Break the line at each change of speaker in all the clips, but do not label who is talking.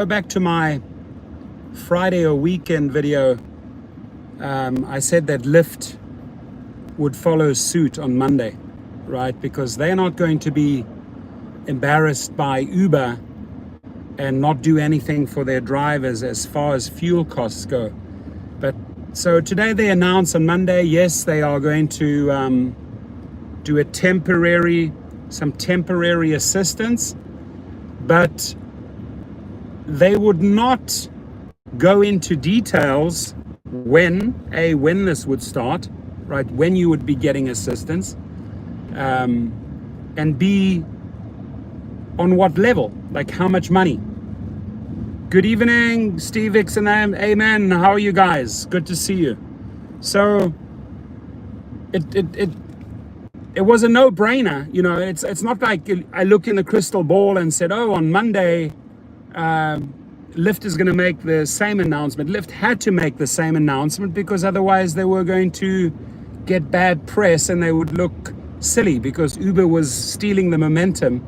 Go back to my Friday or weekend video. I said that Lyft would follow suit on Monday, right? Because they're not going to be embarrassed by Uber and not do anything for their drivers as far as fuel costs go. But so today they announced on Monday, yes, they are going to do some temporary assistance, but they would not go into details when this would start, right? When you would be getting assistance, and B, on what level, like how much money. Good evening, Steve Ixon. Amen. How are you guys? Good to see you. So it was a no-brainer. You know, it's not like I look in the crystal ball and said, oh, on Monday, Lyft is going to make the same announcement. Lyft had to make the same announcement because otherwise they were going to get bad press and they would look silly because Uber was stealing the momentum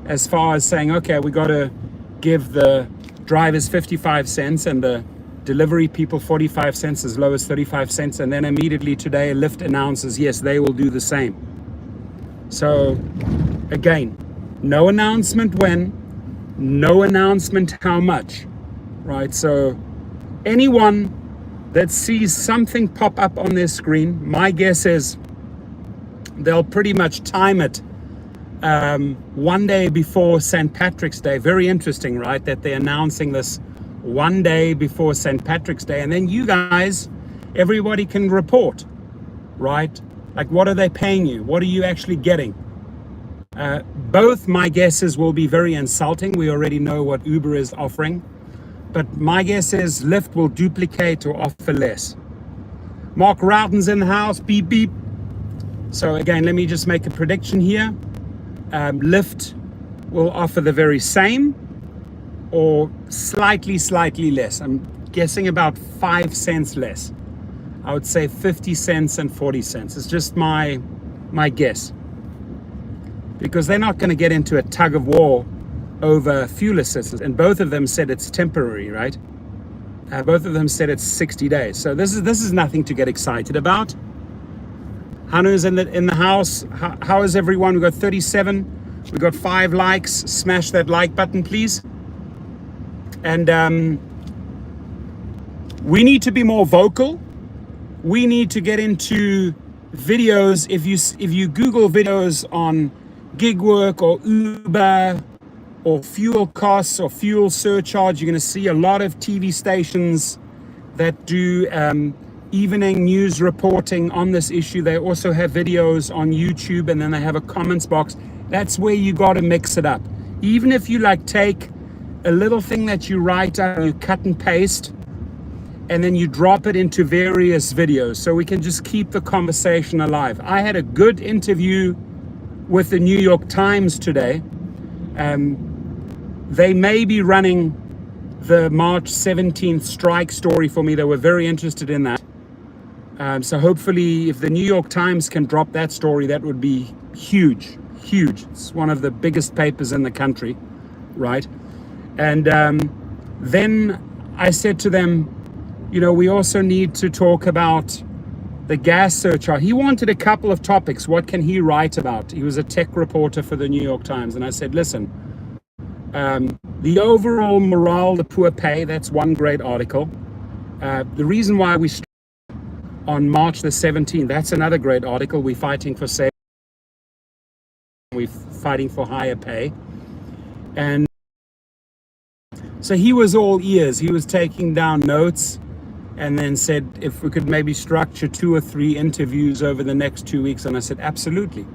as far as saying, okay, we got to give the drivers 55 cents and the delivery people 45 cents, as low as 35 cents. And then immediately today, Lyft announces, yes, they will do the same. So again, no announcement when, no announcement how much, right? So anyone that sees something pop up on their screen, my guess is they'll pretty much time it one day before St. Patrick's Day. Very interesting, right? That they're announcing this one day before St. Patrick's Day. And then you guys, everybody can report, right? Like, what are they paying you? What are you actually getting? Both my guesses will be very insulting. We already know what Uber is offering. But my guess is Lyft will duplicate or offer less. Mark Routen's in the house. Beep, beep. So again, let me just make a prediction here. Lyft will offer the very same or slightly less. I'm guessing about 5 cents less. I would say 50 cents and 40 cents. It's just my guess. Because they're not going to get into a tug of war over fuel assistance. And both of them said it's temporary, right? Both of them said it's 60 days. So this is nothing to get excited about. Hanu's in the house. How is everyone? We've got 37. We've got 5 likes. Smash that like button, please. And we need to be more vocal. We need to get into videos. If you Google videos on gig work or Uber or fuel costs or fuel surcharge, you're going to see a lot of TV stations that do evening news reporting on this issue. They also have videos on YouTube, and then they have a comments box. That's where you got to mix it up. Even if you like take a little thing that you write out, you cut and paste, and then you drop it into various videos so we can just keep the conversation alive. I had a good interview with the New York Times today. They may be running the March 17th strike story for me. They were very interested in that. So hopefully if the New York Times can drop that story, that would be huge. It's one of the biggest papers in the country, right? And then I said to them, you know, we also need to talk about the gas surcharge. He wanted a couple of topics. What can he write about? He was a tech reporter for the New York Times. And I said, listen, the overall morale, the poor pay, that's one great article. The reason why we on March the 17th, that's another great article. We're fighting for savings. We're fighting for higher pay. And so he was all ears. He was taking down notes and then said if we could maybe structure 2 or 3 interviews over the next 2 weeks. And I said, absolutely.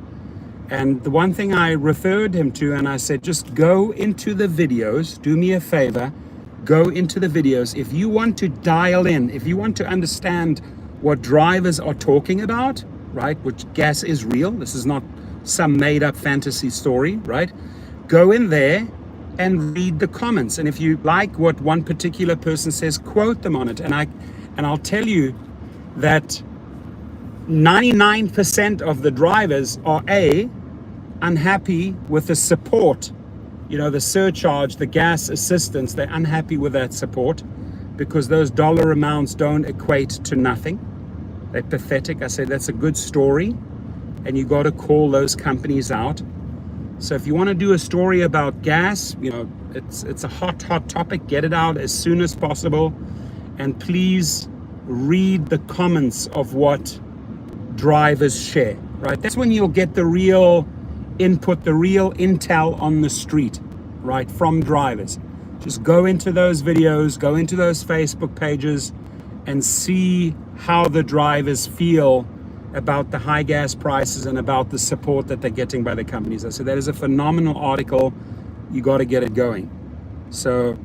And the one thing I referred him to, and I said, just go into the videos, do me a favor, go into the videos. If you want to dial in, if you want to understand what drivers are talking about, right, which gas is real, this is not some made up fantasy story, right? Go in there and read the comments. And if you like what one particular person says, quote them on it. And I'll tell you that 99% of the drivers are unhappy with the support the surcharge, the gas assistance, they're unhappy with that support because those dollar amounts don't equate to nothing. They're pathetic. I said that's a good story, and you got to call those companies out. So if you want to do a story about gas, it's a hot topic. Get it out as soon as possible, and please read the comments of what drivers share. Right, that's when you'll get the real input, the real intel on the street, right, from drivers. Just go into those videos, go into those Facebook pages, and see how the drivers feel about the high gas prices and about the support that they're getting by the companies. So that is a phenomenal article. You got to get it going. So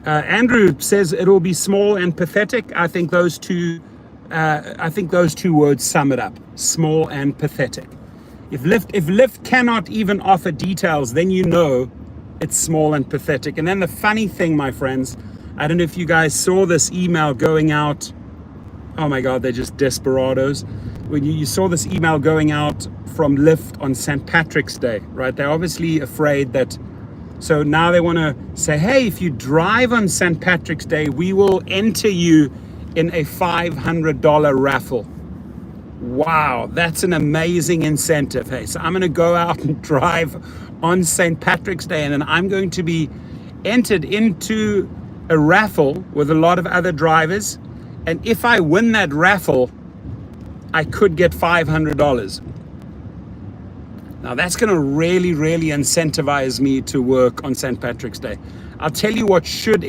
Andrew says it will be small and pathetic. I think those two words sum it up: small and pathetic. If Lyft cannot even offer details, then it's small and pathetic. And then the funny thing, my friends, I don't know if you guys saw this email going out. Oh my God, they're just desperados. When you saw this email going out from Lyft on St. Patrick's Day, right? They're obviously afraid that, so now they want to say, hey, if you drive on St. Patrick's Day, we will enter you in a $500 raffle. Wow, that's an amazing incentive. Hey, so I'm going to go out and drive on St. Patrick's Day, and then I'm going to be entered into a raffle with a lot of other drivers. And if I win that raffle, I could get $500. Now that's going to really, really incentivize me to work on St. Patrick's Day. I'll tell you what should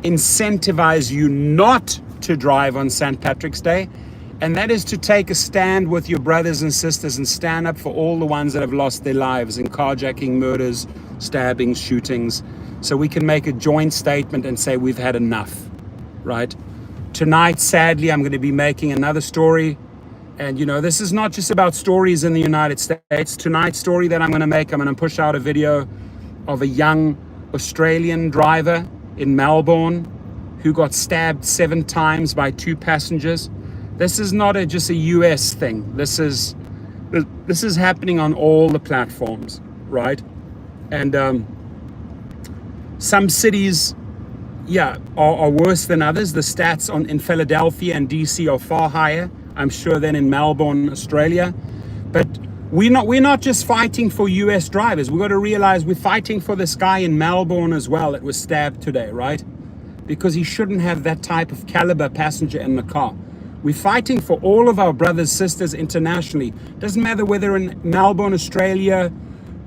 incentivize you not to drive on St. Patrick's Day, and that is to take a stand with your brothers and sisters and stand up for all the ones that have lost their lives in carjacking, murders, stabbings, shootings, so we can make a joint statement and say we've had enough, right? Tonight, sadly, I'm going to be making another story, and this is not just about stories in the United States. Tonight's story that I'm going to push out a video of a young Australian driver in Melbourne who got stabbed 7 times by 2 passengers. This is not just a US thing. This is happening on all the platforms, right? And some cities, are worse than others. The stats in Philadelphia and DC are far higher, I'm sure, than in Melbourne, Australia. But we're not just fighting for US drivers. We've got to realize we're fighting for this guy in Melbourne as well that was stabbed today, right? Because he shouldn't have that type of caliber passenger in the car. We're fighting for all of our brothers, sisters internationally. Doesn't matter whether in Melbourne, Australia,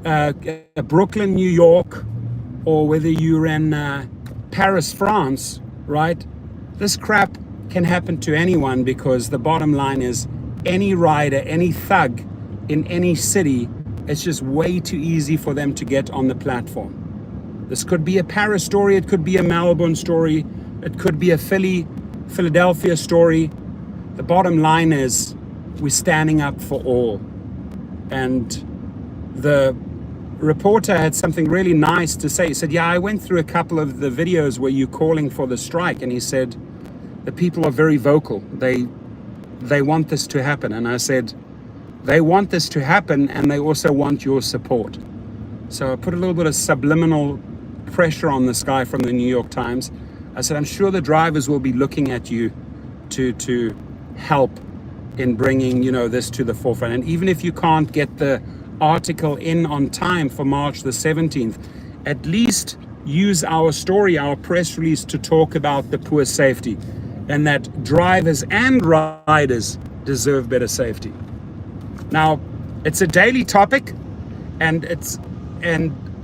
Brooklyn, New York, or whether you're in Paris, France, right? This crap can happen to anyone, because the bottom line is any rider, any thug in any city, it's just way too easy for them to get on the platform. This could be a Paris story, it could be a Melbourne story, it could be a Philadelphia story. The bottom line is we're standing up for all. And the reporter had something really nice to say. He said, I went through a couple of the videos where you're calling for the strike, and he said, the people are very vocal. They want this to happen. And I said, they want this to happen, and they also want your support. So I put a little bit of subliminal pressure on this guy from the New York Times. I said, I'm sure the drivers will be looking at you to help in bringing, this to the forefront. And even if you can't get the article in on time for March the 17th, at least use our story, our press release, to talk about the poor safety, and that drivers and riders deserve better safety. Now, it's a daily topic, and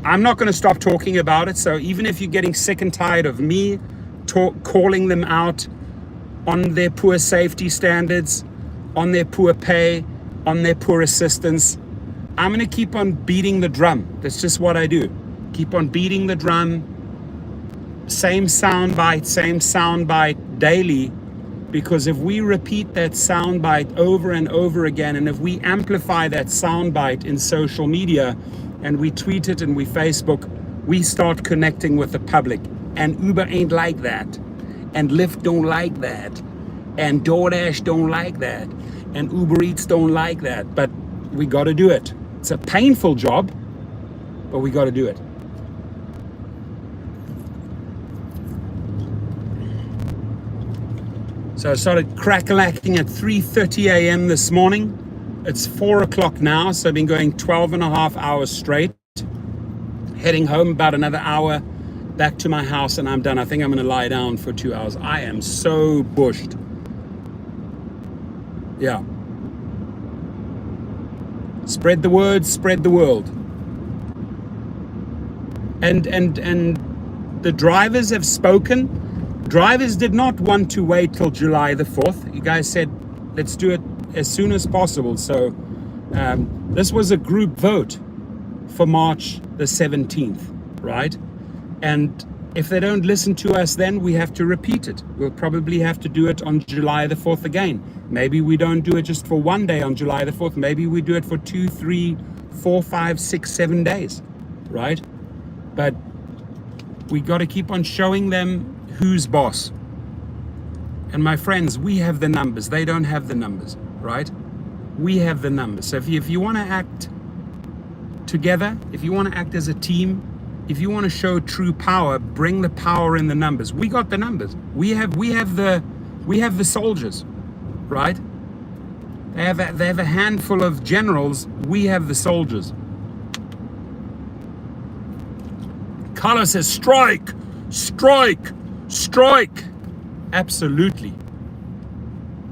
I'm not going to stop talking about it. So even if you're getting sick and tired of me calling them out on their poor safety standards, on their poor pay, on their poor assistance, I'm going to keep on beating the drum. That's just what I do. Keep on beating the drum. Same soundbite daily. Because if we repeat that soundbite over and over again, and if we amplify that soundbite in social media, and we tweet it and we Facebook, we start connecting with the public. And Uber ain't like that. And Lyft don't like that. And DoorDash don't like that. And Uber Eats don't like that. But we got to do it. It's a painful job, but we got to do it. So I started crack-a-lacking at 3:30 a.m. this morning. It's 4 o'clock now, so I've been going 12 and a half hours straight. Heading home about another hour, back to my house, and I'm done. I think I'm going to lie down for 2 hours. I am so bushed. Yeah. Spread the word, spread the world. And the drivers have spoken. Drivers did not want to wait till July the 4th. You guys said, let's do it as soon as possible. So this was a group vote for March the 17th, right? And if they don't listen to us, then we have to repeat it. We'll probably have to do it on July the 4th again. Maybe we don't do it just for one day on July the 4th. Maybe we do it for 2, 3, 4, 5, 6, 7 days, right? But we got to keep on showing them who's boss. And my friends, we have the numbers. They don't have the numbers, right? We have the numbers. So if you want to act together, if you want to act as a team, if you want to show true power, bring the power in the numbers. We got the numbers. We have the soldiers, right? They have a handful of generals. We have the soldiers. Carlos says, strike, strike, strike. Absolutely.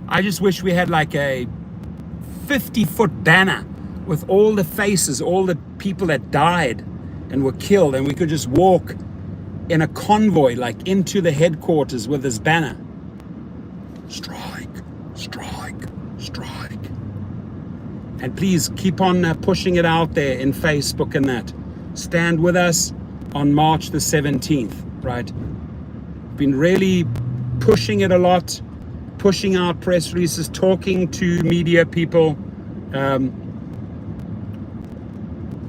I just wish we had like a 50-foot banner with all the faces, all the people that died and were killed, and we could just walk in a convoy like into the headquarters with this banner. Strike, strike, strike. And please keep on pushing it out there in Facebook and that. Stand with us on March the 17th, right? Been really pushing it a lot, pushing out press releases, talking to media people,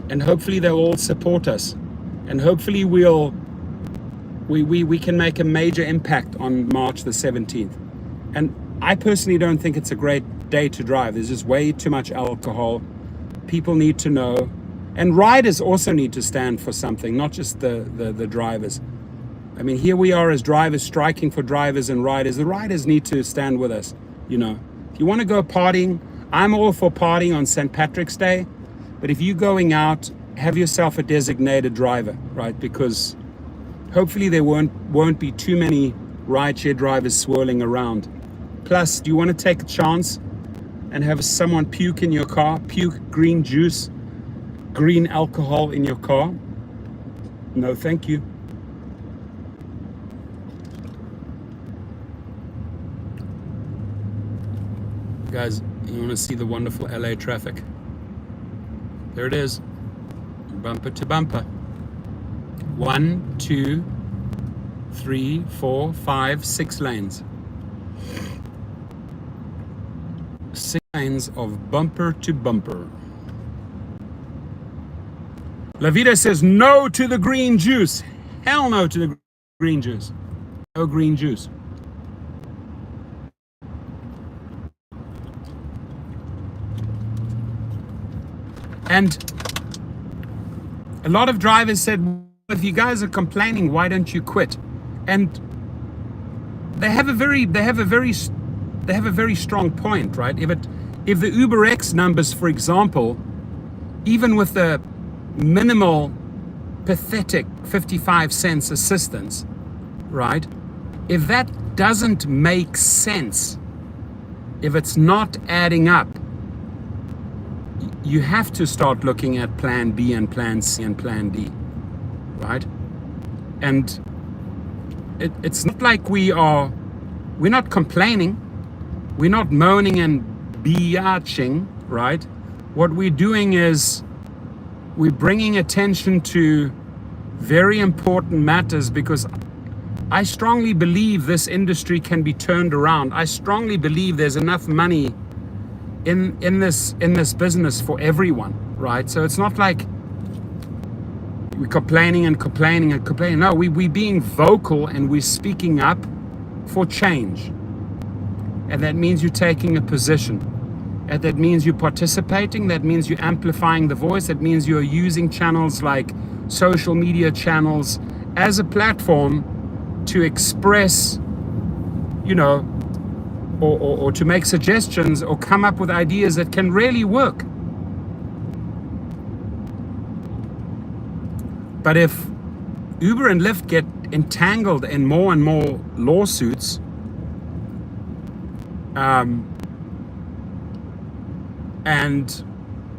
and hopefully they'll all support us, and hopefully we can make a major impact on March the 17th. And I personally don't think it's a great day to drive. There's just way too much alcohol. People need to know, and riders also need to stand for something, not just the drivers. I mean, here we are as drivers striking for drivers and riders. The riders need to stand with us, you know. If you want to go partying, I'm all for partying on St. Patrick's Day. But if you're going out, have yourself a designated driver, right? Because hopefully there won't be too many rideshare drivers swirling around. Plus, do you want to take a chance and have someone puke in your car? Puke green juice, green alcohol in your car? No, thank you. Guys, you want to see the wonderful LA traffic? There it is, bumper to bumper. 1, 2, 3, 4, 5, 6 lanes. 6 lanes of bumper to bumper. Lavita says no to the green juice. Hell no to the green juice. No green juice. And a lot of drivers said, if you guys are complaining, why don't you quit? And they have a very strong point, right? If the UberX numbers, for example, even with the minimal, pathetic 55 cents assistance, right? If that doesn't make sense, if it's not adding up, you have to start looking at plan B and plan C and plan D, right? And it's not like we're not complaining, we're not moaning and biatching, right? What we're doing is we're bringing attention to very important matters, because I strongly believe this industry can be turned around. I strongly believe there's enough money in this business for everyone, right? So it's not like we're complaining and complaining and complaining. No, we're being vocal and we're speaking up for change. And that means you're taking a position. And that means you're participating, that means you're amplifying the voice, that means you're using channels like social media channels as a platform to express, or to make suggestions or come up with ideas that can really work. But if Uber and Lyft get entangled in more and more lawsuits, and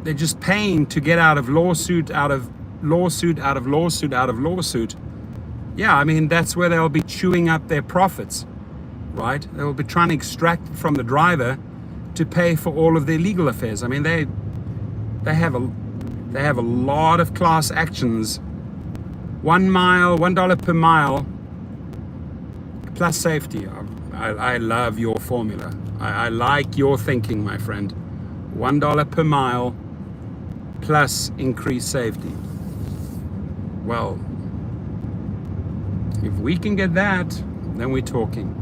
they're just paying to get out of lawsuit, out of lawsuit, out of lawsuit, out of lawsuit, yeah, I mean, that's where they'll be chewing up their profits, right? They'll be trying to extract it from the driver to pay for all of their legal affairs. I mean, they have a lot of class actions. $1 per mile plus safety. I love your formula. I like your thinking, my friend. $1 per mile plus increased safety. Well, if we can get that, then we're talking.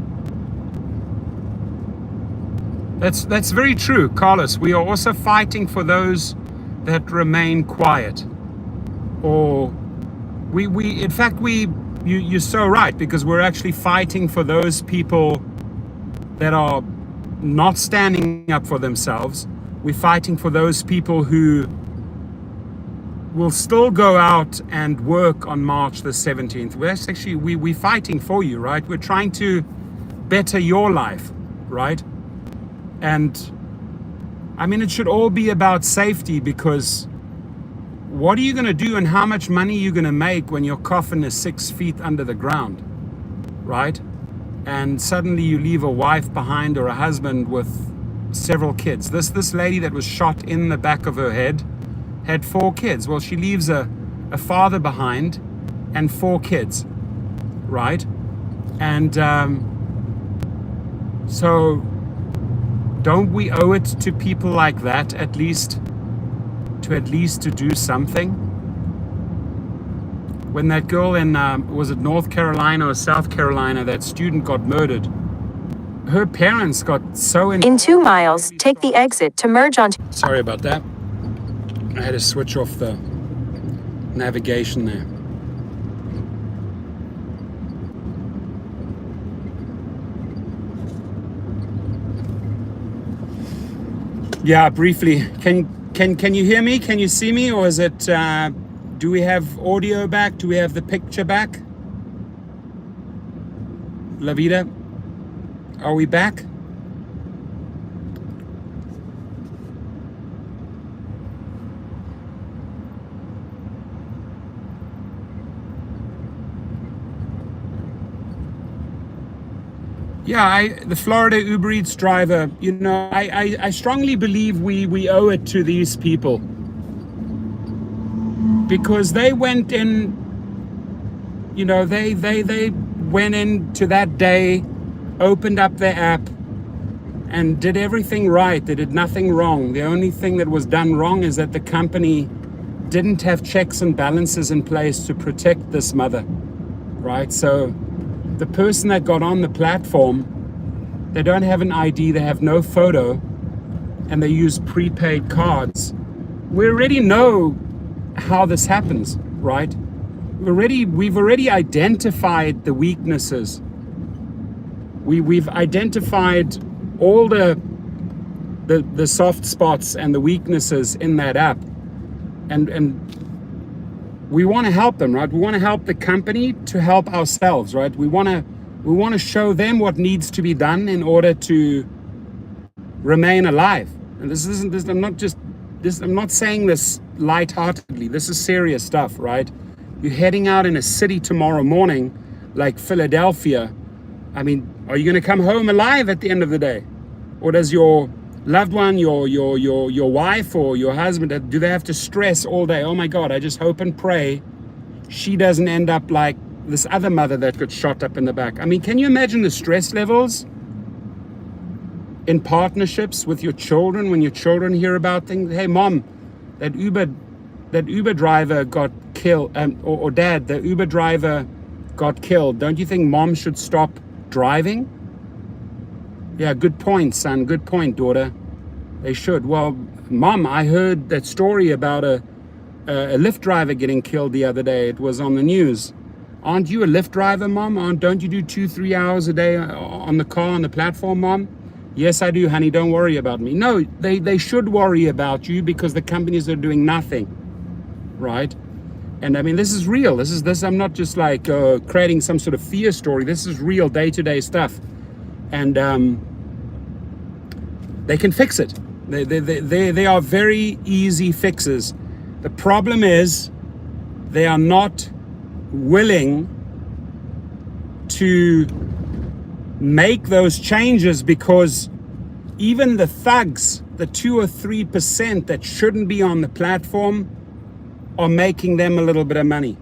That's very true, Carlos. We are also fighting for those that remain quiet, or you're so right, because we're actually fighting for those people that are not standing up for themselves. We're fighting for those people who will still go out and work on March the 17th. We're fighting for you, right? We're trying to better your life, right? And I mean, it should all be about safety, because what are you going to do and how much money are you going to make when your coffin is 6 feet under the ground, right? And suddenly you leave a wife behind or a husband with several kids. This lady that was shot in the back of her head had 4 kids. Well, she leaves a father behind and 4 kids, right? And so don't we owe it to people like that at least to do something? When that girl in, was it North Carolina or South Carolina, that student got murdered, her parents got so
in 2 miles, take the exit to merge onto...
Sorry about that. I had to switch off the navigation there. Yeah, briefly. Can you hear me? Can you see me? Or is it, do we have audio back? Do we have the picture back? La Vida, are we back? Yeah, the Florida Uber Eats driver, I strongly believe we owe it to these people, because they went in, they went into that day, opened up their app and did everything right. They did nothing wrong. The only thing that was done wrong is that the company didn't have checks and balances in place to protect this mother, right? So the person that got on the platform, they don't have an ID, they have no photo, and they use prepaid cards. We already know how this happens, right? We've already identified the weaknesses. We've identified all the soft spots and the weaknesses in that app, and we want to help them, right? We want to help the company to help ourselves, right? We want to show them what needs to be done in order to remain alive. And I'm not saying this lightheartedly. This is serious stuff, right? You're heading out in a city tomorrow morning, like Philadelphia. I mean, are you going to come home alive at the end of the day? Or does your loved one, your wife or your husband, do they have to stress all day? Oh my God, I just hope and pray she doesn't end up like this other mother that got shot up in the back. I mean, can you imagine the stress levels in partnerships with your children when your children hear about things? Hey, mom, that Uber driver got killed, or dad, the Uber driver got killed. Don't you think mom should stop driving? Yeah, good point, son. Good point, daughter. They should. Well, Mom, I heard that story about a Lyft driver getting killed the other day. It was on the news. Aren't you a Lyft driver, Mom? Don't you do 2-3 hours a day on the car, on the platform, Mom? Yes, I do, honey. Don't worry about me. No, they should worry about you because the companies are doing nothing, right? And I mean, this is real. This. I'm not just like creating some sort of fear story. This is real day-to-day stuff, and they can fix it. They are very easy fixes. The problem is they are not willing to make those changes because even the thugs, the 2 or 3% that shouldn't be on the platform, are making them a little bit of money.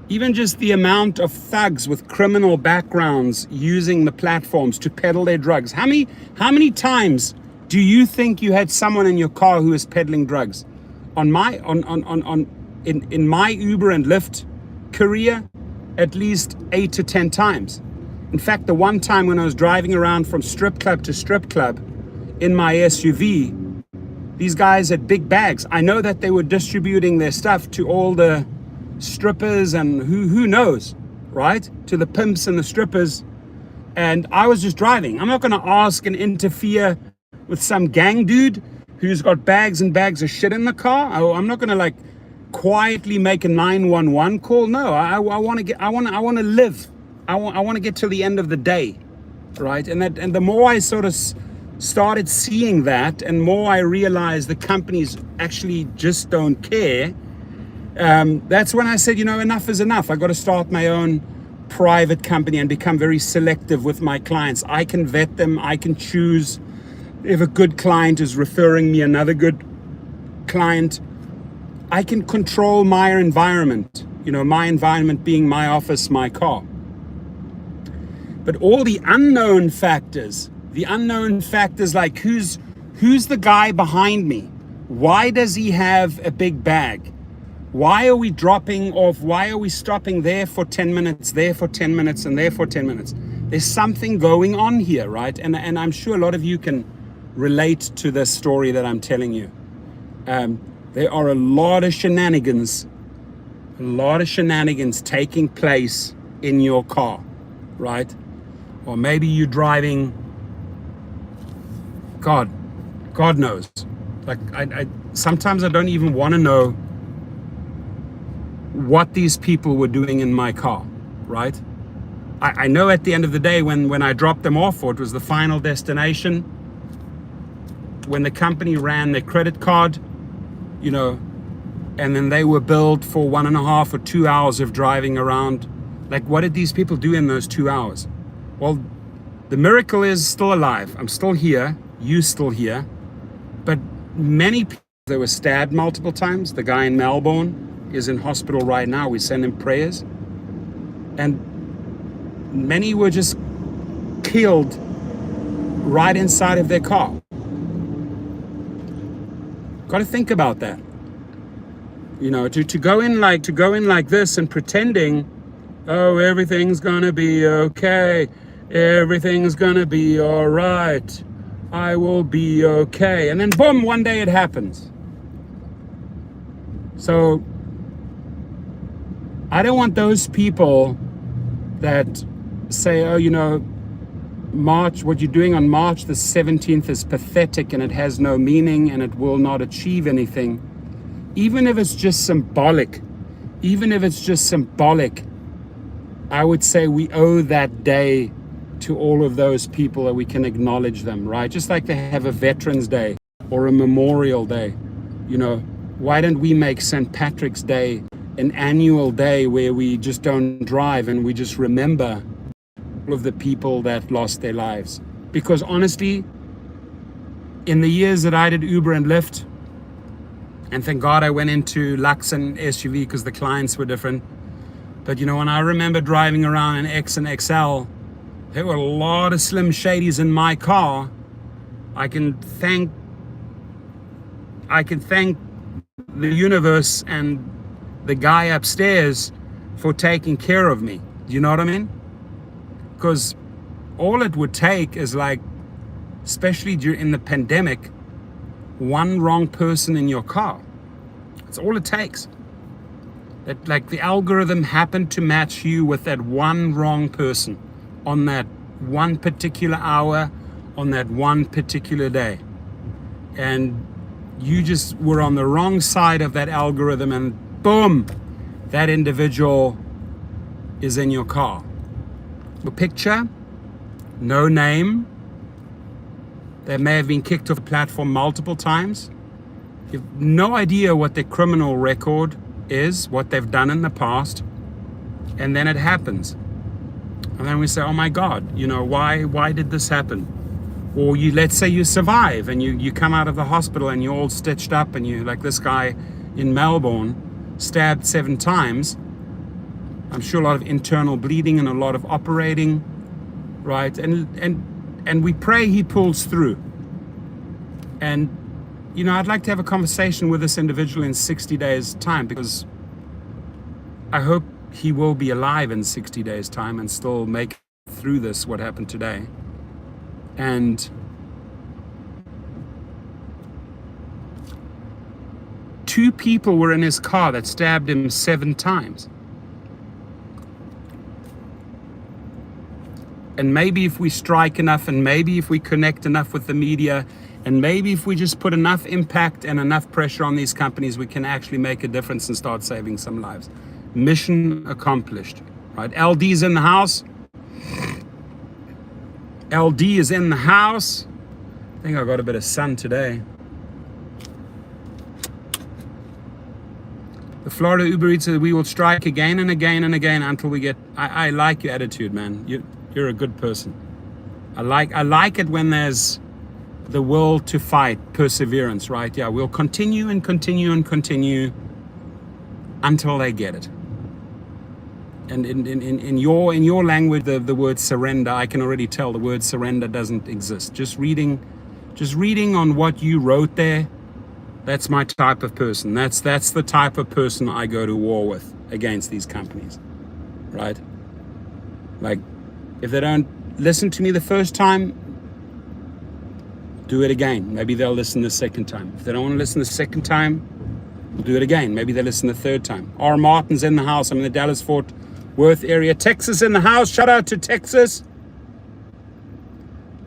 Even just the amount of thugs with criminal backgrounds using the platforms to peddle their drugs. How many times do you think you had someone in your car who was peddling drugs? In my Uber and Lyft career, at least 8 to 10 times. In fact, the one time when I was driving around from strip club to strip club in my SUV, these guys had big bags. I know that they were distributing their stuff to all the strippers and who knows, right? To the pimps and the strippers. And I was just driving. I'm not going to ask and interfere with some gang dude who's got bags and bags of shit in the car. I'm not going to like quietly make a 911 call. No, I want to live. I want to get to the end of the day, right? And the more I sort of started seeing that, and more I realized the companies actually just don't care, that's when I said, enough is enough. I got to start my own private company and become very selective with my clients. I can vet them. I can choose if a good client is referring me another good client. I can control my environment, my environment being my office, my car. But all the unknown factors like who's the guy behind me? Why does he have a big bag? Why are we dropping off? Why are we stopping there for 10 minutes, there for 10 minutes, and there for 10 minutes? There's something going on here, right? And I'm sure a lot of you can relate to this story that I'm telling you. There are a lot of shenanigans taking place in your car, right? Or maybe you're driving, God knows. Like I sometimes I don't even want to know what these people were doing in my car, right? I know at the end of the day when I dropped them off, or it was the final destination, when the company ran their credit card, and then they were billed for 1.5 or 2 hours of driving around. Like, what did these people do in those 2 hours? Well, the miracle is still alive. I'm still here. You still here. But many people, they were stabbed multiple times. The guy in Melbourne is in hospital right now. We send him prayers. And many were just killed right inside of their car. Got to think about that. To go in like this and pretending, oh, everything's gonna be okay. Everything's gonna be all right. I will be okay. And then boom, one day it happens. So I don't want those people that say, oh, March, what you're doing on March the 17th is pathetic and it has no meaning and it will not achieve anything. Even if it's just symbolic, I would say we owe that day to all of those people, that we can acknowledge them, right? Just like they have a Veterans Day or a Memorial Day. Why don't we make St. Patrick's Day an annual day where we just don't drive and we just remember all of the people that lost their lives? Because honestly, in the years that I did Uber and Lyft, and thank God I went into Lux and SUV because the clients were different. But when I remember driving around in X and XL, there were a lot of Slim Shadys in my car. I can thank the universe and the guy upstairs for taking care of me. Do you know what I mean? Because all it would take is like especially in the pandemic, one wrong person in your car. That's all it takes. That, like, the algorithm happened to match you with that one wrong person on that one particular hour, on that one particular day. And you just were on the wrong side of that algorithm, and boom, that individual is in your car. Your picture, no name. They may have been kicked off the platform multiple times. You have no idea what their criminal record is, what they've done in the past, and then it happens. And then we say, oh my God, why did this happen? Or let's say you survive and you come out of the hospital and you're all stitched up, and you, like this guy in Melbourne, stabbed 7 times. I'm sure a lot of internal bleeding and a lot of operating, right? And we pray he pulls through. And I'd like to have a conversation with this individual in 60 days time, because I hope he will be alive in 60 days time and still make it through this, what happened today. And two people were in his car that stabbed him 7 times. And maybe if we strike enough, and maybe if we connect enough with the media, and maybe if we just put enough impact and enough pressure on these companies, we can actually make a difference and start saving some lives. Mission accomplished, right? LD's in the house. LD is in the house. I think I got a bit of sun today. The Florida Uber Eats said we will strike again and again and again until we get. I like your attitude, man. You're a good person. I like it when there's the will to fight, perseverance, right? Yeah, we'll continue and continue and continue until they get it. And in your language, the word surrender, I can already tell the word surrender doesn't exist. Just reading on what you wrote there, that's my type of person. That's the type of person I go to war with against these companies, right? Like, if they don't listen to me the first time, do it again. Maybe they'll listen the second time. If they don't want to listen the second time, we'll do it again. Maybe they'll listen the third time. R. Martin's in the house. I'm in the Dallas-Fort Worth area. Texas in the house. Shout out to Texas.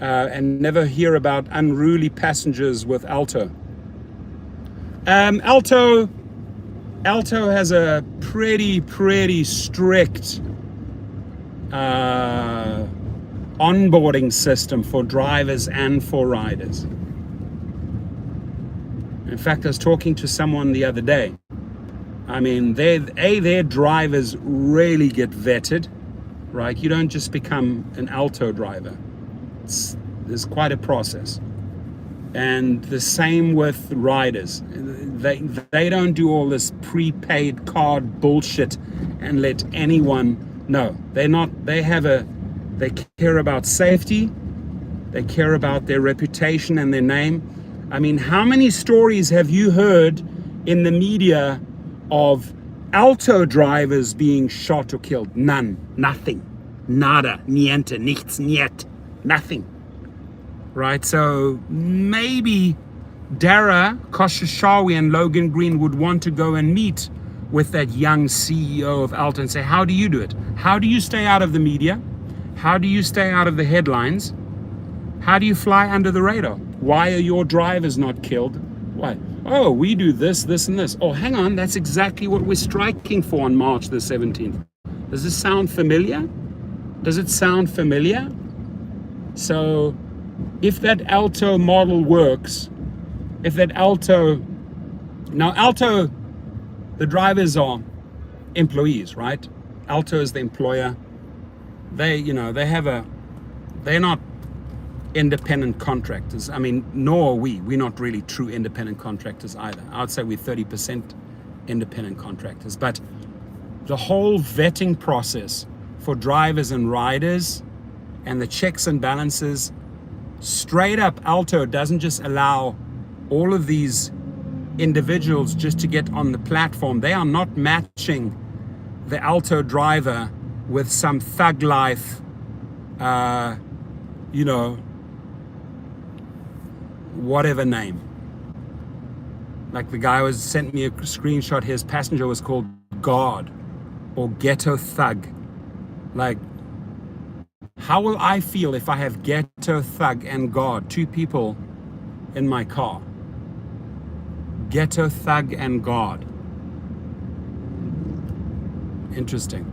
And never hear about unruly passengers with Alto. Alto has a pretty strict onboarding system for drivers and for riders. In fact, I was talking to someone the other day. I mean, their drivers really get vetted, right? You don't just become an Alto driver. There's quite a process. And the same with riders. They don't do all this prepaid card bullshit and let anyone know. They care about safety. They care about their reputation and their name. I mean, how many stories have you heard in the media of Alto drivers being shot or killed? None. Nothing. Nada. Niente. Nichts. Niet. Nothing. Right? So maybe Dara Khosrowshahi and Logan Green would want to go and meet with that young CEO of Alto and say, how do you do it? How do you stay out of the media? How do you stay out of the headlines? How do you fly under the radar? Why are your drivers not killed? Why? Oh, we do this, this, and this. Oh, hang on. That's exactly what we're striking for on March the 17th. Does this sound familiar? Does it sound familiar? So if that Alto model works, Alto, the drivers are employees, right? Alto is the employer. They're not independent contractors. I mean, nor are we. We're not really true independent contractors either. I would say we're 30% independent contractors. But the whole vetting process for drivers and riders and the checks and balances, straight up, Alto doesn't just allow all of these individuals just to get on the platform. They are not matching the Alto driver with some thug life, whatever name. Like the guy sent me a screenshot, his passenger was called God or Ghetto Thug. Like, how will I feel if I have Ghetto Thug and God, two people in my car? Ghetto Thug and God. Interesting.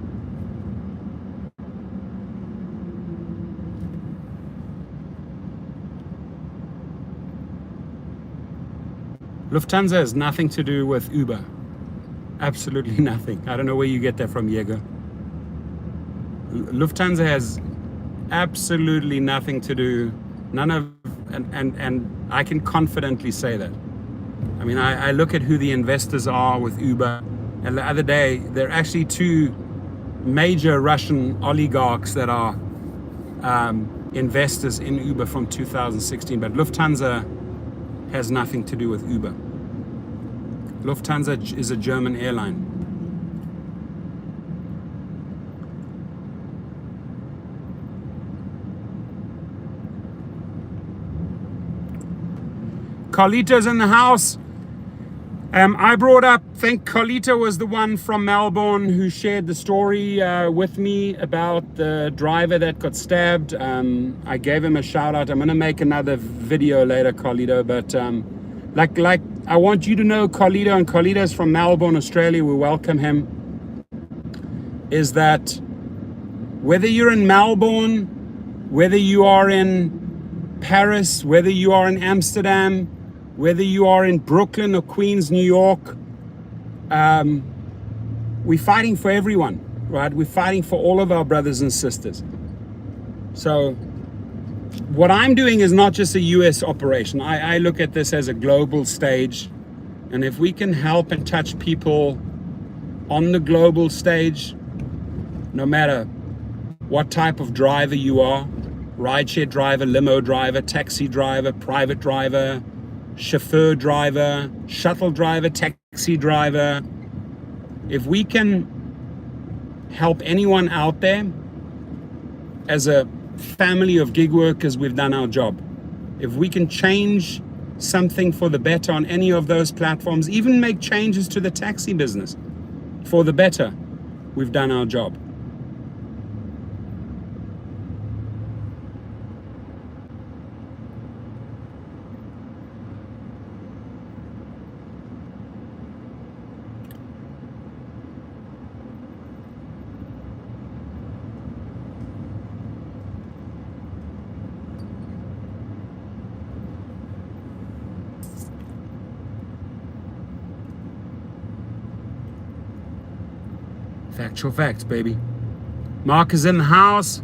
Lufthansa has nothing to do with Uber. Absolutely nothing. I don't know where you get that from, Diego. Lufthansa has absolutely nothing to do, and I can confidently say that. I mean, I look at who the investors are with Uber, and the other day, there are actually two major Russian oligarchs that are investors in Uber from 2016, but Lufthansa has nothing to do with Uber. Lufthansa is a German airline. Carlito's in the house. I brought up, I think Carlito was the one from Melbourne who shared the story with me about the driver that got stabbed. I gave him a shout out. I'm going to make another video later, Carlito, but like I want you to know Carlito, and Carlito's from Melbourne, Australia. We welcome him. Is that whether you're in Melbourne, whether you are in Paris, whether you are in Amsterdam, whether you are in Brooklyn or Queens, New York, we're fighting for everyone, right? We're fighting for all of our brothers and sisters. So what I'm doing is not just a US operation. I look at this as a global stage. And if we can help and touch people on the global stage, no matter what type of driver you are, rideshare driver, limo driver, taxi driver, private driver, chauffeur driver, shuttle driver, taxi driver, if we can help anyone out there, as a family of gig workers, we've done our job. If we can change something for the better on any of those platforms, even make changes to the taxi business for the better, we've done our job. Factual facts, baby. Mark is in the house.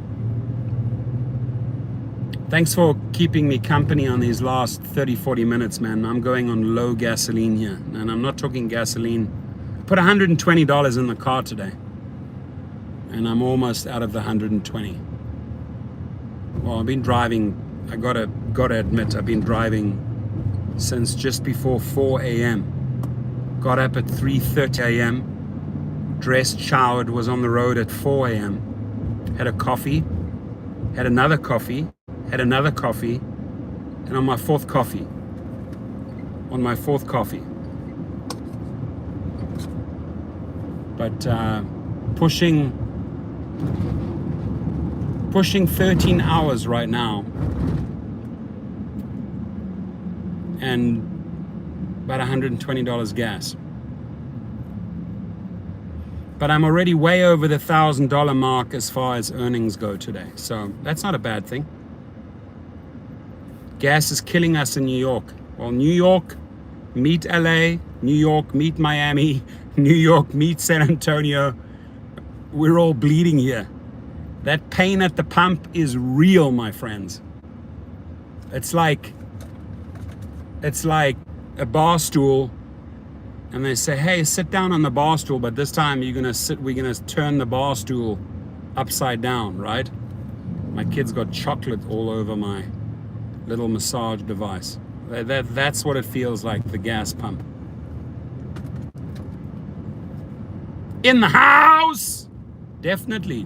Thanks for keeping me company on these last 30-40 minutes, man. I'm going on low gasoline here, and I'm not talking gasoline. Put $120 in the car today, and I'm almost out of the 120. Well, I've been driving, I gotta admit, I've been driving since just before 4 a.m. Got up at 3:30 a.m. Dressed, showered, was on the road at 4 a.m. Had a coffee, had another coffee, had another coffee, and on my fourth coffee. But pushing 13 hours right now, and about $120 gas. But I'm already way over the $1,000 mark as far as earnings go today. So that's not a bad thing. Gas is killing us in New York. Well, New York, meet LA, New York, meet Miami, New York, meet San Antonio. We're all bleeding here. That pain at the pump is real, my friends. It's like a bar stool, and they say, hey, sit down on the bar stool, but this time we're gonna turn the bar stool upside down, right? My kid's got chocolate all over my little massage device. That's what it feels like, the gas pump. In the house! Definitely.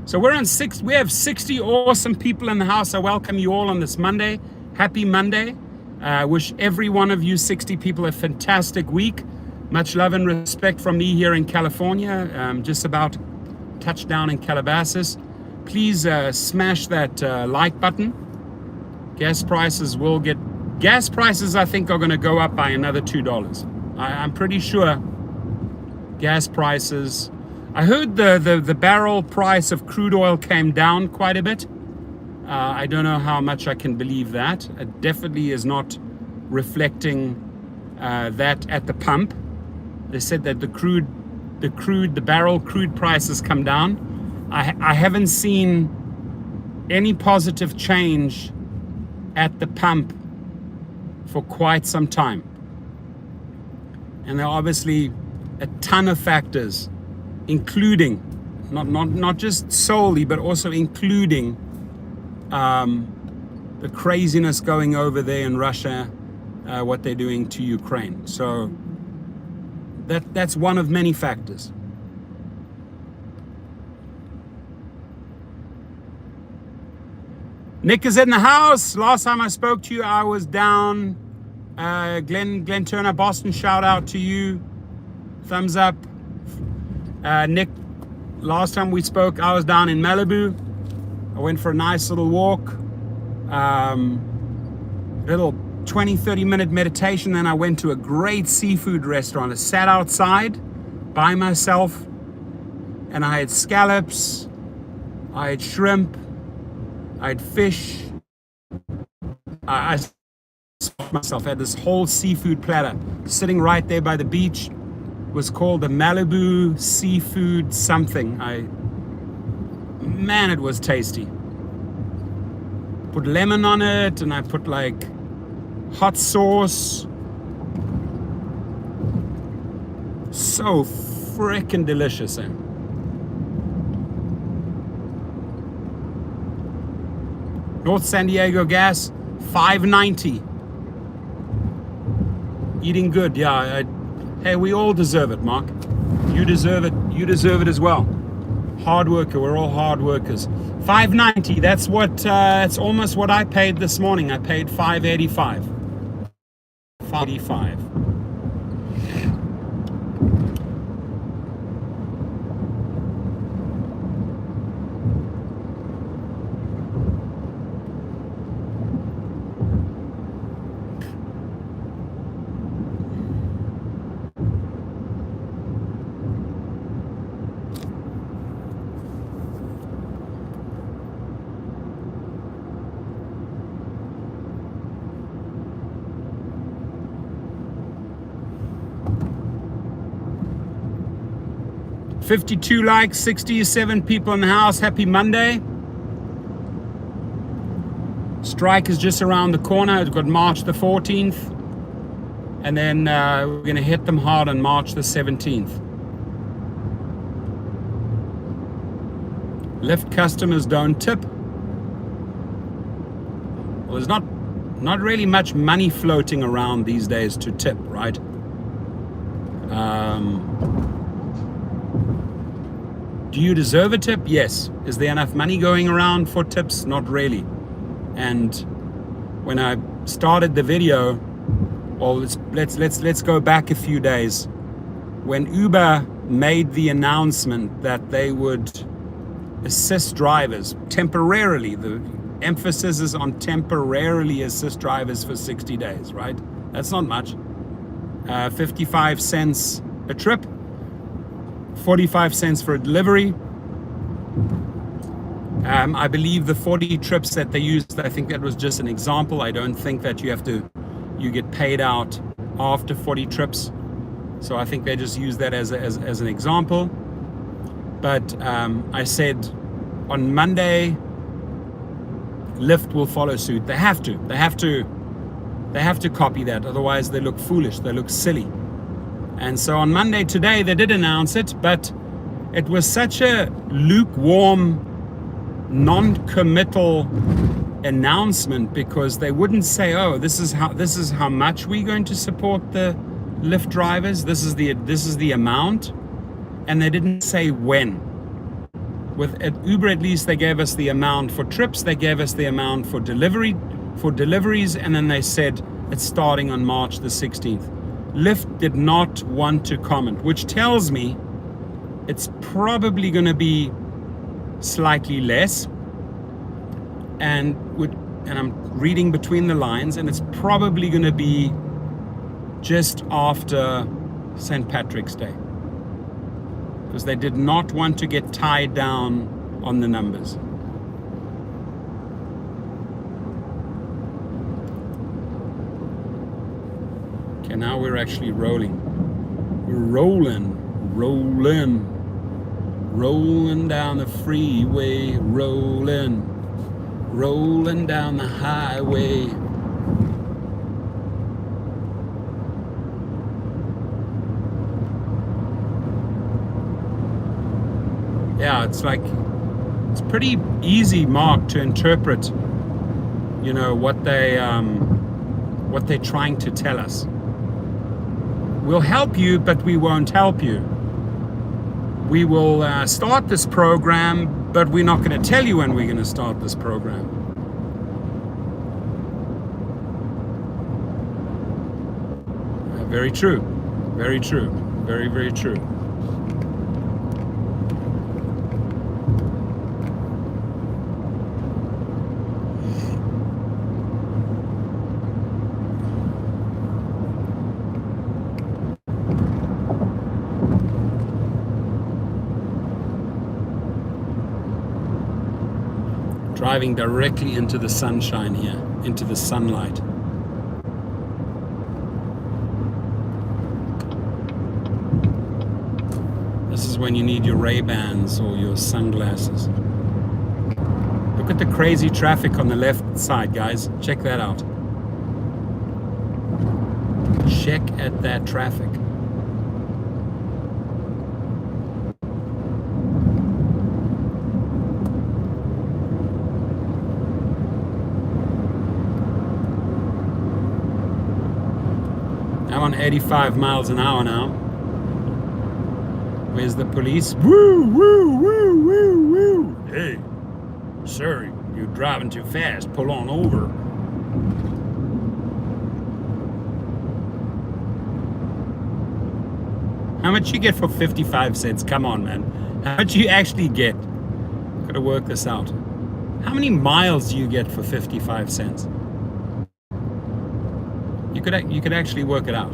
So we have 60 awesome people in the house. I welcome you all on this Monday. happy Monday. I wish every one of you 60 people a fantastic week. Much love and respect from me here in California. Just about touchdown in Calabasas. Please smash that like button. Gas prices, I think, are going to go up by another $2. I'm pretty sure gas prices. I heard the barrel price of crude oil came down quite a bit. I don't know how much I can believe that. It definitely is not reflecting that at the pump. They said that the barrel crude prices come down. I haven't seen any positive change at the pump for quite some time. And there are obviously a ton of factors, including, not just solely, but also including the craziness going over there in Russia, what they're doing to Ukraine. So that's one of many factors. Nick is in the house. Last time I spoke to you, I was down. Glenn Turner, Boston, shout out to you. Thumbs up. Nick, last time we spoke, I was down in Malibu. I went for a nice little walk. Little 20-30 minute meditation. Then I went to a great seafood restaurant. I sat outside by myself and I had scallops, I had shrimp, I had fish. I myself had this whole seafood platter sitting right there by the beach. It was called the Malibu Seafood something. Man, it was tasty. Put lemon on it and I put like hot sauce. So freaking delicious. North San Diego gas, $5.90. Eating good, yeah. Hey, we all deserve it, Mark. You deserve it. You deserve it as well. Hard worker. We're all hard workers. $5.90. That's what. It's almost what I paid this morning. I paid $5.85. $5.85. 52 likes, 67 people in the house. Happy Monday. Strike is just around the corner. It's got March the 14th. And then we're going to hit them hard on March the 17th. Lyft customers don't tip. Well, there's not really much money floating around these days to tip, right? Do you deserve a tip? Yes. Is there enough money going around for tips? Not really. And when I started the video, well, let's go back a few days. When Uber made the announcement that they would assist drivers temporarily, the emphasis is on temporarily assist drivers for 60 days, right? That's not much. 55 cents a trip. 45 cents for a delivery. I believe the 40 trips that they used, I think that was just an example. I don't think that you get paid out after 40 trips. So I think they just use that as an example. But I said on Monday, Lyft will follow suit. They have to copy that. Otherwise they look foolish. They look silly. And so on Monday today, they did announce it, but it was such a lukewarm, non-committal announcement because they wouldn't say, "Oh, this is how much we're going to support the Lyft drivers. This is the amount," and they didn't say when. At Uber, at least, they gave us the amount for trips. They gave us the amount for delivery for deliveries, and then they said it's starting on March the 16th. Lyft did not want to comment, which tells me it's probably going to be slightly less, and I'm reading between the lines, and it's probably going to be just after St. Patrick's Day, because they did not want to get tied down on the numbers. Okay, now we're actually rolling. We're rolling down the freeway, rolling down the highway. Yeah, it's pretty easy, Mark, to interpret, what they're trying to tell us. We'll help you, but we won't help you. We will start this program, but we're not going to tell you when we're going to start this program. Very true. Very true. Very, very true. Driving directly into the sunshine here, into the sunlight. This is when you need your Ray-Bans or your sunglasses. Look at the crazy traffic on the left side, guys. Check that out. Check at that traffic. I'm on 85 miles an hour now. Where's the police? Woo, woo, woo, woo, woo. Hey, sir, you're driving too fast. Pull on over. How much you get for 55 cents? Come on, man. How much you actually get? Gotta work this out. How many miles do you get for 55 cents? You could actually work it out.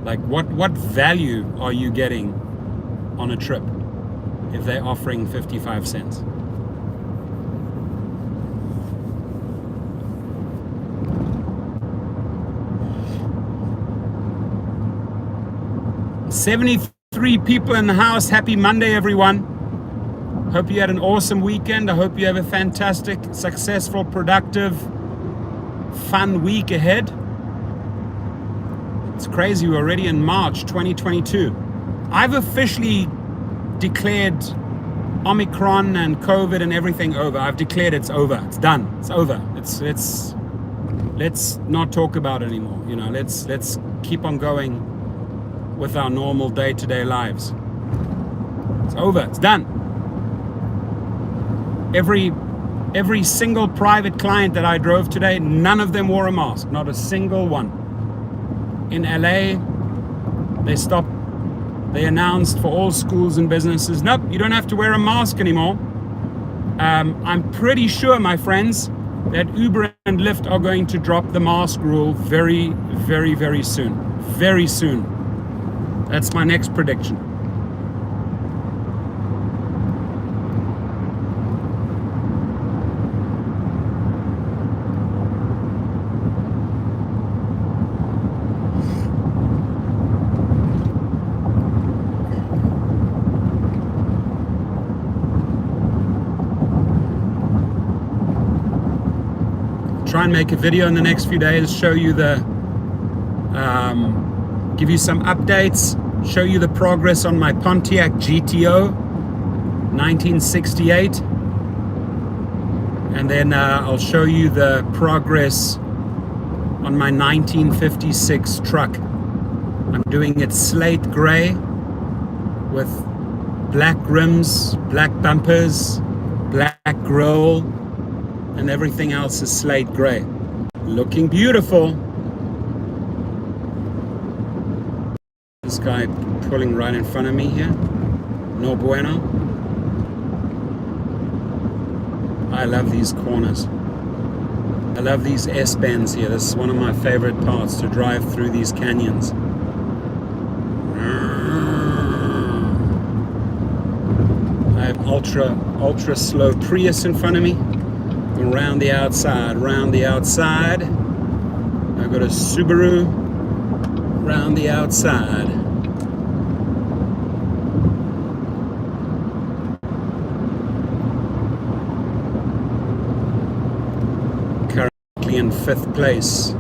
Like what value are you getting on a trip if they're offering 55 cents? "73 people in the house. Happy Monday, everyone. Hope you had an awesome weekend. I hope you have a fantastic, successful, productive, fun week ahead." It's crazy, we're already in March 2022. I've officially declared Omicron and COVID and everything over. I've declared it's over. It's done. It's over. Let's not talk about it anymore. Let's keep on going with our normal day-to-day lives. It's over. It's done. Every single private client that I drove today, none of them wore a mask. Not a single one. In LA, they announced for all schools and businesses, nope, you don't have to wear a mask anymore. I'm pretty sure, my friends, that Uber and Lyft are going to drop the mask rule very, very, very soon. Very soon. That's my next prediction. Try and make a video in the next few days, show you give you some updates, show you the progress on my Pontiac GTO 1968, and then I'll show you the progress on my 1956 truck. I'm doing it slate gray with black rims, black bumpers, black grille, and everything else is slate gray. Looking beautiful. This guy pulling right in front of me here. No bueno. I love these corners. I love these S-bends here. This is one of my favorite parts, to drive through these canyons. I have ultra slow Prius in front of me. Around the outside, round the outside. I got a Subaru. Round the outside. Currently in 5th place.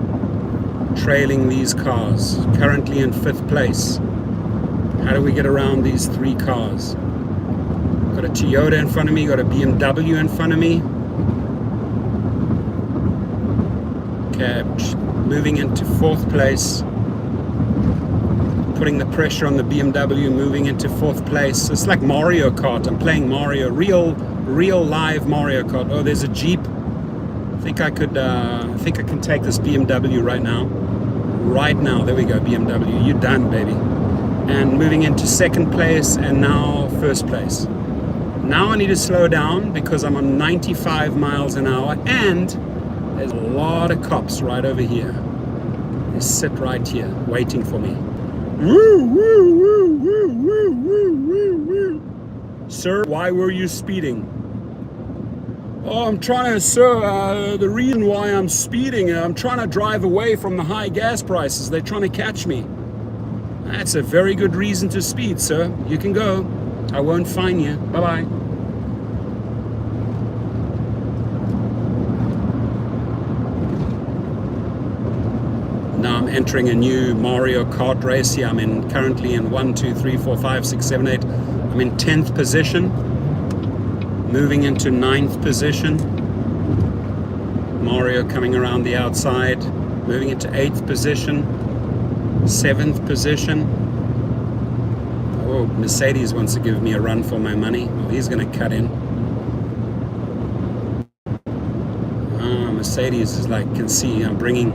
Trailing these cars. Currently in 5th place. How do we get around these 3 cars? Got a Toyota in front of me, got a BMW in front of me. Okay, moving into 4th place. Putting the pressure on the BMW, moving into 4th place. It's like Mario Kart. I'm playing Mario, real live Mario Kart. Oh, there's a Jeep. I think I can take this BMW right now. Right now, there we go, BMW. You're done, baby. And moving into 2nd place, and now 1st place. Now I need to slow down because I'm on 95 miles an hour, and there's a lot of cops right over here. They sit right here waiting for me. Woo, woo, woo, woo, woo, woo, woo, woo. Sir, why were you speeding? Oh, I'm trying to, sir, the reason why I'm speeding, I'm trying to drive away from the high gas prices. They're trying to catch me. That's a very good reason to speed, sir. You can go. I won't fine you. Bye-bye. Now I'm entering a new Mario Kart race here. I'm currently in 1, 2, 3, 4, 5, 6, 7, 8. I'm in 10th position. Moving into 9th position. Mario coming around the outside. Moving into 8th position. 7th position. Oh, Mercedes wants to give me a run for my money. Well, he's going to cut in. Mercedes is like, can see I'm bringing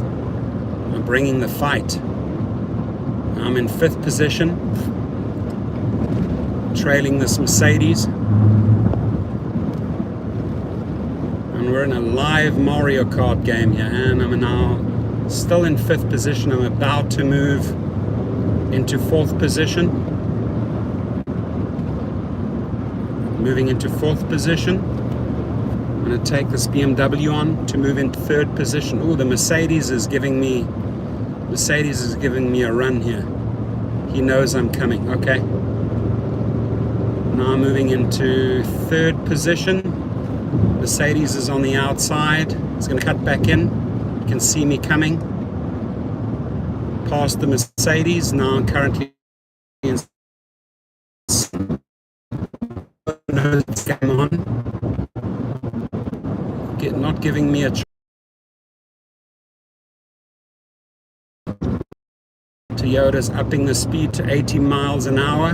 the fight. I'm in 5th position, trailing this Mercedes. And we're in a live Mario Kart game here, and I'm now still in 5th position. I'm about to move into 4th position. Moving into 4th position. I'm going to take this BMW on to move into 3rd position. Oh, the Mercedes is giving me a run here. He knows I'm coming. Okay. Now I'm moving into 3rd position. Mercedes is on the outside. It's going to cut back in. You can see me coming. Past the Mercedes. Now I'm currently in what's going on. Not giving me a Toyota's upping the speed to 80 miles an hour.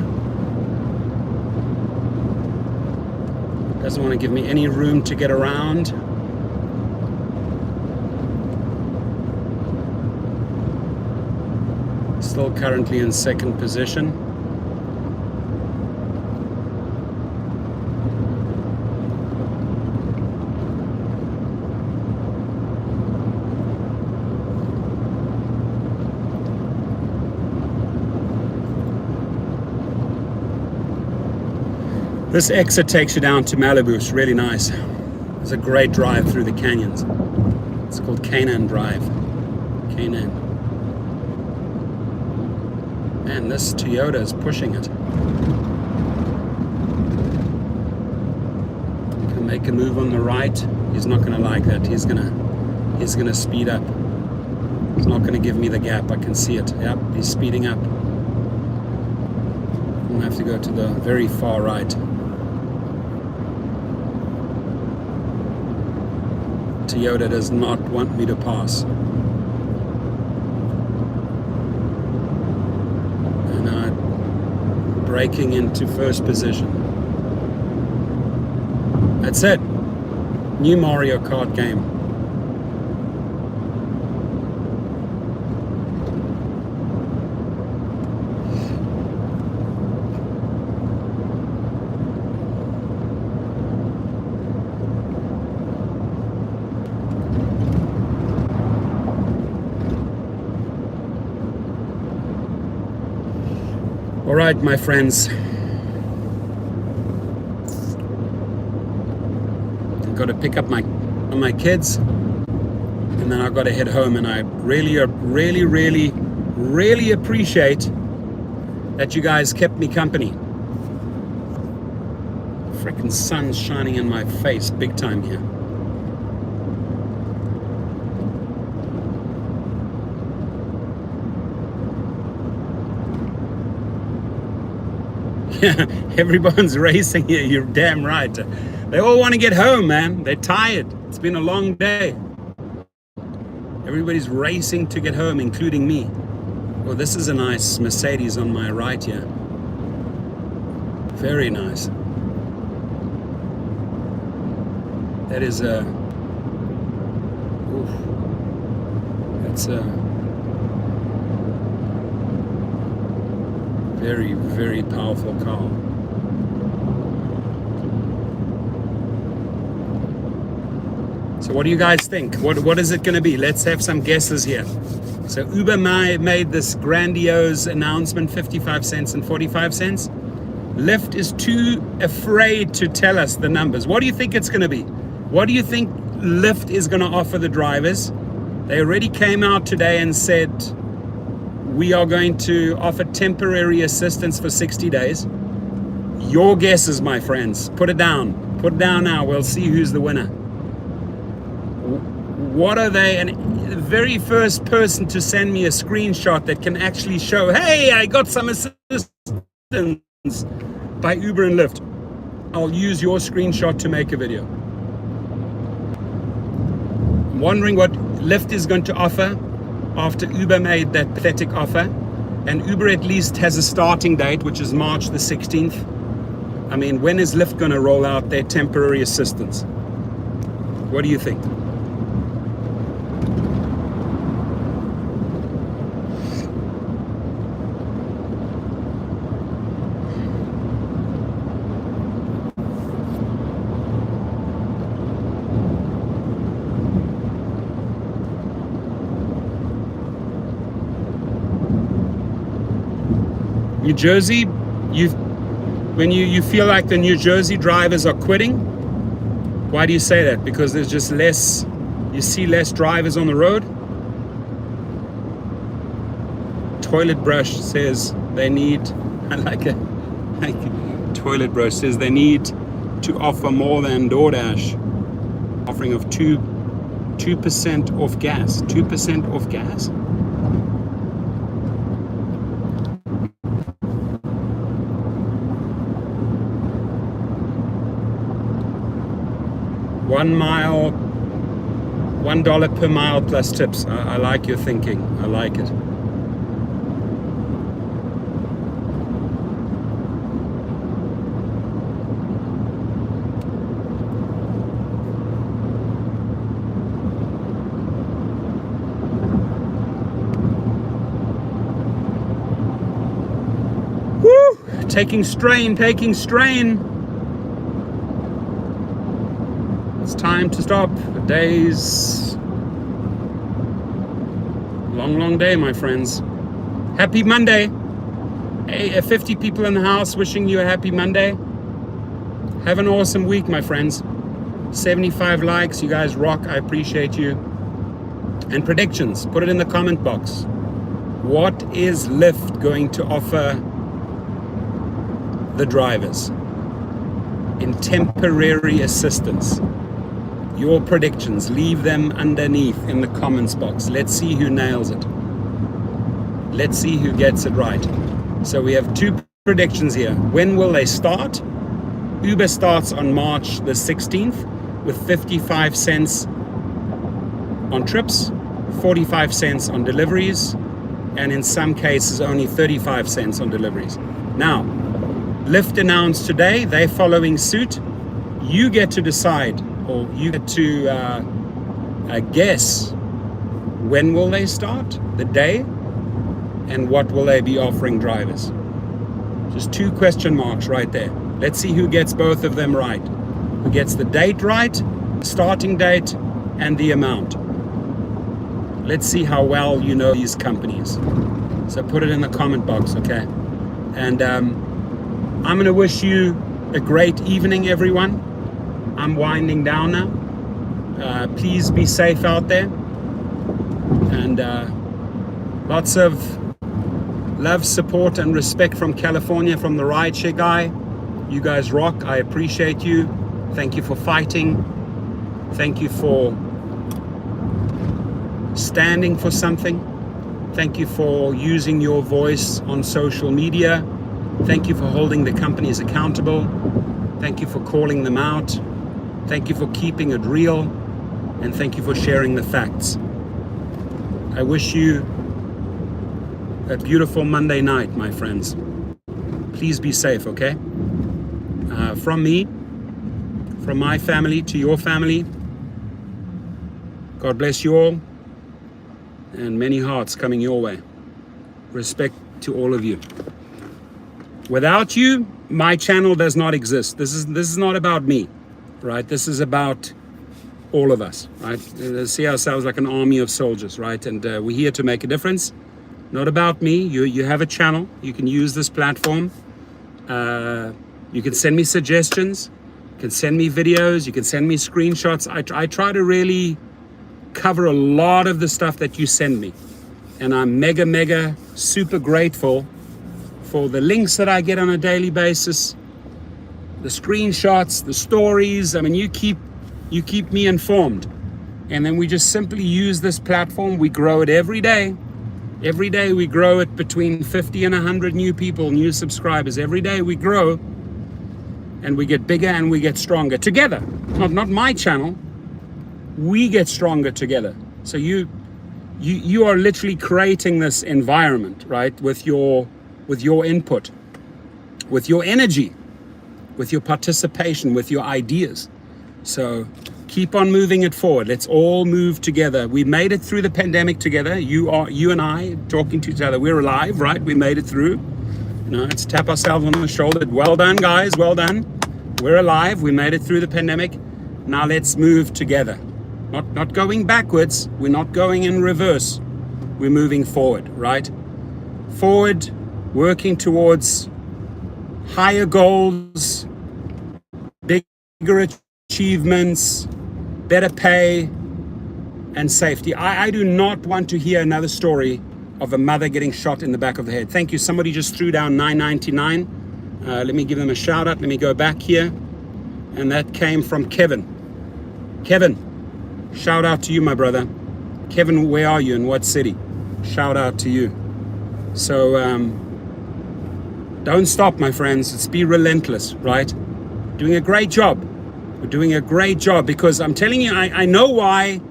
Doesn't want to give me any room to get around. Still currently in 2nd position. This exit takes you down to Malibu. It's really nice. It's a great drive through the canyons. It's called Canaan Drive. Canaan. Man, this Toyota is pushing it. Gonna make a move on the right. He's not gonna like that. He's gonna speed up. He's not gonna give me the gap. I can see it. Yep, he's speeding up. I'm gonna have to go to the very far right. Toyota does not want me to pass. And I'm braking into 1st position. That's it. New Mario Kart game. All right, my friends. I've got to pick up my kids, and then I've got to head home. And I really appreciate that you guys kept me company. Frickin' sun's shining in my face big time here. Yeah, everyone's racing here. You're damn right. They all want to get home, man. They're tired. It's been a long day. Everybody's racing to get home, including me. Well, this is a nice Mercedes on my right here. Very nice. That is a... Oof. That's a... very, very powerful car. So what do you guys think? What is it going to be? Let's have some guesses here. So Uber made this grandiose announcement, 55 cents and 45 cents. Lyft is too afraid to tell us the numbers. What do you think it's going to be? What do you think Lyft is going to offer the drivers? They already came out today and said, we are going to offer temporary assistance for 60 days. Your guesses, my friends. Put it down. Put it down now. We'll see who's the winner. What are they? And the very first person to send me a screenshot that can actually show, hey, I got some assistance by Uber and Lyft. I'll use your screenshot to make a video. I'm wondering what Lyft is going to offer after Uber made that pathetic offer. And Uber at least has a starting date, which is March the 16th. I mean, when is Lyft going to roll out their temporary assistance? What do you think? New Jersey, when you feel like the New Jersey drivers are quitting, why do you say that? Because there's just less, you see less drivers on the road? Toilet Brush says they need, Toilet Brush says they need to offer more than DoorDash, offering of 2% off gas. 2% off gas? $1 per mile plus tips. I like your thinking. I like it. Woo! Taking strain. It's time to stop. The day's long day, my friends. Happy Monday. Hey, 50 people in the house wishing you a happy Monday. Have an awesome week, my friends. 75 likes. You guys rock. I appreciate you. And predictions. Put it in the comment box. What is Lyft going to offer the drivers in temporary assistance? Your predictions, leave them underneath in the comments box. Let's see who nails it. Let's see who gets it right. So we have two predictions here. When will they start? Uber starts on March the 16th with 55 cents on trips, 45 cents on deliveries, and in some cases only 35 cents on deliveries. Now, Lyft announced today they're following suit. You get to decide or you get to guess when will they start, the day, and what will they be offering drivers. Just 2 question marks right there. Let's see who gets both of them right. Who gets the date right, starting date, and the amount. Let's see how well you know these companies. So put it in the comment box, okay? And I'm going to wish you a great evening, everyone. I'm winding down now. Please be safe out there. And lots of love, support, and respect from California, from the rideshare guy. You guys rock. I appreciate you. Thank you for fighting. Thank you for standing for something. Thank you for using your voice on social media. Thank you for holding the companies accountable. Thank you for calling them out. Thank you for keeping it real. And thank you for sharing the facts. I wish you a beautiful Monday night, my friends. Please be safe, okay? From me, from my family to your family, God bless you all, and many hearts coming your way. Respect to all of you. Without you, my channel does not exist. This is not about me, right? This is about all of us, right? See ourselves like an army of soldiers, right? And we're here to make a difference. Not about me. You have a channel. You can use this platform. You can send me suggestions. You can send me videos. You can send me screenshots. I try to really cover a lot of the stuff that you send me. And I'm mega, super grateful for the links that I get on a daily basis, the screenshots, the stories. I mean, you keep me informed. And then we just simply use this platform. We grow it every day. Every day we grow it between 50 and 100 new people, new subscribers. Every day we grow and we get bigger and we get stronger together. Not my channel. We get stronger together. So you are literally creating this environment, right? With your input, with your energy, with your participation, with your ideas. So keep on moving it forward. Let's all move together. We made it through the pandemic together. You and I talking to each other. We're alive, right? We made it through. Let's tap ourselves on the shoulder. Well done, guys. Well done. We're alive. We made it through the pandemic. Now let's move together. Not going backwards. We're not going in reverse. We're moving forward, right? Forward, working towards higher goals, bigger achievements, better pay, and safety. I do not want to hear another story of a mother getting shot in the back of the head. Thank you. Somebody just threw down $9.99. Let me give them a shout out. Let me go back here. And that came from Kevin. Kevin, shout out to you, my brother. Kevin, where are you? In what city? Shout out to you. So don't stop, my friends. Let's be relentless, right? Doing a great job. We're doing a great job because I'm telling you, I know why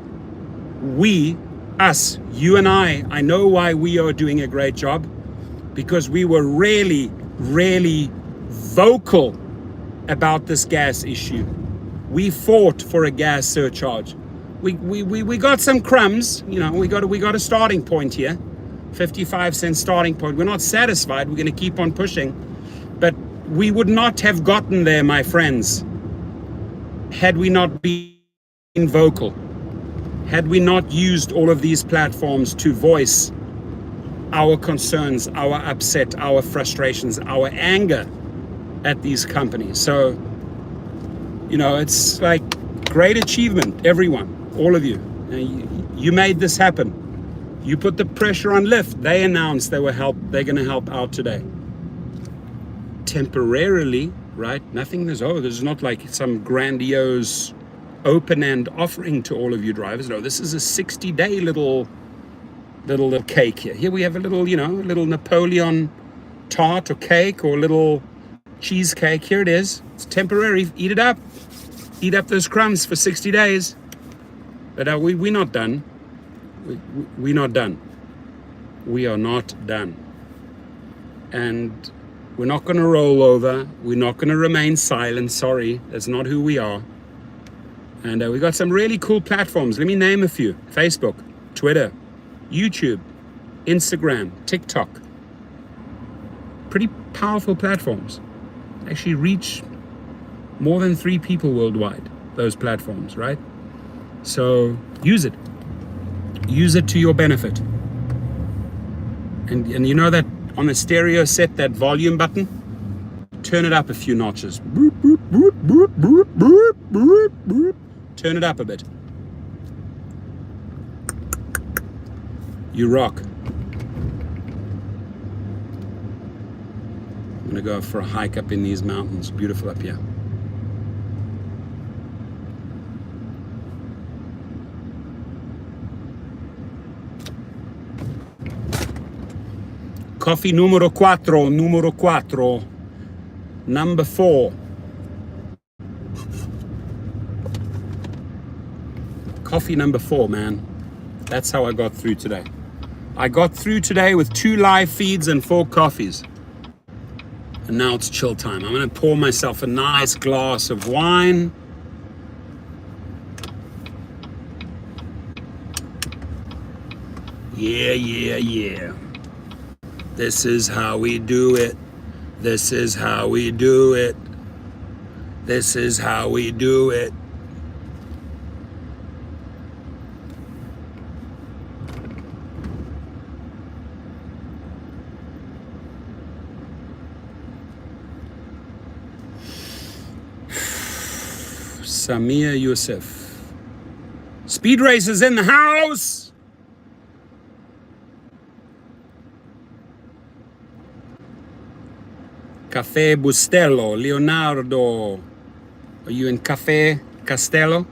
you and I know why we are doing a great job, because we were really vocal about this gas issue. We fought for a gas surcharge. We got some crumbs, we got a starting point here, 55-cent starting point. We're not satisfied. We're going to keep on pushing, but we would not have gotten there, my friends, had we not been vocal, had we not used all of these platforms to voice our concerns, our upset, our frustrations, our anger at these companies. So, it's like great achievement, everyone, all of you. You made this happen. You put the pressure on Lyft. They announced they're going to help out today. Temporarily, right? There's not like some grandiose open-end offering to all of you drivers. No, this is a 60-day little cake here. Here we have a little Napoleon tart or cake or little cheesecake. Here it is. It's temporary. Eat it up. Eat up those crumbs for 60 days. But we're not done. We're not done. We are not done. And we're not going to roll over. We're not going to remain silent. Sorry, that's not who we are. And we got some really cool platforms. Let me name a few. Facebook, Twitter, YouTube, Instagram, TikTok. Pretty powerful platforms. Actually reach more than 3 people worldwide, those platforms, right? So use it. Use it to your benefit. And you know that on the stereo set, that volume button, turn it up a few notches. Boop, boop, boop, boop, boop, boop, boop, boop. Turn it up a bit. You rock. I'm gonna go for a hike up in these mountains. Beautiful up here. Coffee numero 4, number 4. Coffee number 4, man. That's how I got through today. I got through today with 2 live feeds and 4 coffees. And now it's chill time. I'm gonna pour myself a nice glass of wine. Yeah. This is how we do it. This is how we do it. This is how we do it. Samia Youssef. Speed Racers in the house. Cafe Bustello, Leonardo. Are you in Cafe Castello?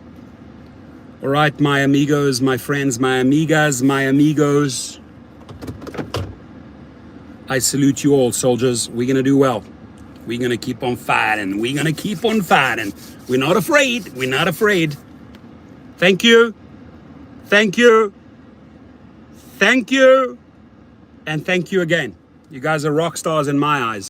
All right, my amigos, my friends, my amigas, my amigos. I salute you all, soldiers. We're gonna do well. We're gonna keep on fighting. We're gonna keep on fighting. We're not afraid. We're not afraid. Thank you. Thank you. Thank you. And thank you again. You guys are rock stars in my eyes.